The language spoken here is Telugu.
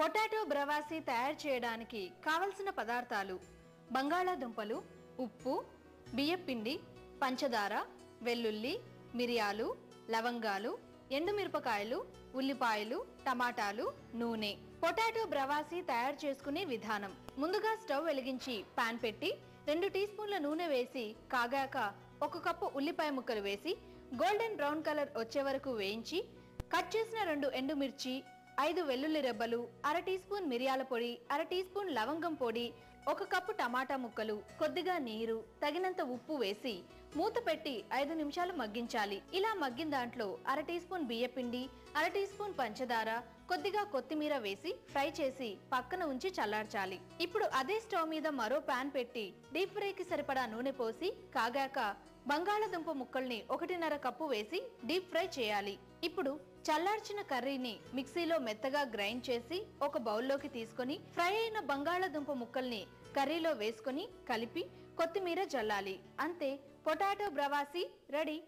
పొటాటో బ్రవాసీ తయారు చేయడానికి కావలసిన పదార్థాలు: బంగాళాదుంపలు, ఉప్పు, బియ్యపిండి, పంచదార, వెల్లుల్లి, మిరియాలు, లవంగాలు, ఎండుమిరపకాయలు, ఉల్లిపాయలు, టమాటాలు, నూనె. పొటాటో బ్రవాసీ తయారు చేసుకునే విధానం: ముందుగా స్టవ్ వెలిగించి పాన్ పెట్టి 2 టీ స్పూన్ల నూనె వేసి కాగాక 1 కప్పు ఉల్లిపాయ ముక్కలు వేసి గోల్డెన్ బ్రౌన్ కలర్ వచ్చే వరకు వేయించి కట్ చేసిన 2 ఎండుమిర్చి, 5 వెల్లుల్లి రెబ్బలు, అర టీ స్పూన్ మిరియాల పొడి, అర టీ స్పూన్ లవంగం పొడి, 1 కప్పు టమాటా ముక్కలు, కొద్దిగా నీరు, తగినంత ఉప్పు వేసి మూత పెట్టి 5 నిమిషాలు మగ్గించాలి. ఇలా మగ్గిన దాంట్లో అర టీ స్పూన్ బియ్యపిండి, అర టీ స్పూన్ పంచదార, కొద్దిగా కొత్తిమీర వేసి ఫ్రై చేసి పక్కన ఉంచి చల్లార్చాలి. ఇప్పుడు అదే స్టవ్ మీద మరో పాన్ పెట్టి డీప్ ఫ్రైకి సరిపడా నూనె పోసి కాగాక బంగాళదుంప ముక్కల్ని 1.5 కప్పు వేసి డీప్ ఫ్రై చేయాలి. ఇప్పుడు చల్లార్చిన కర్రీని మిక్సీలో మెత్తగా గ్రైండ్ చేసి ఒక బౌల్లోకి తీసుకొని ఫ్రై అయిన బంగాళదుంప ముక్కల్ని కర్రీలో వేసుకొని కలిపి కొత్తిమీర జల్లాలి. అంతే, పొటాటో బ్రవాసీ రెడీ.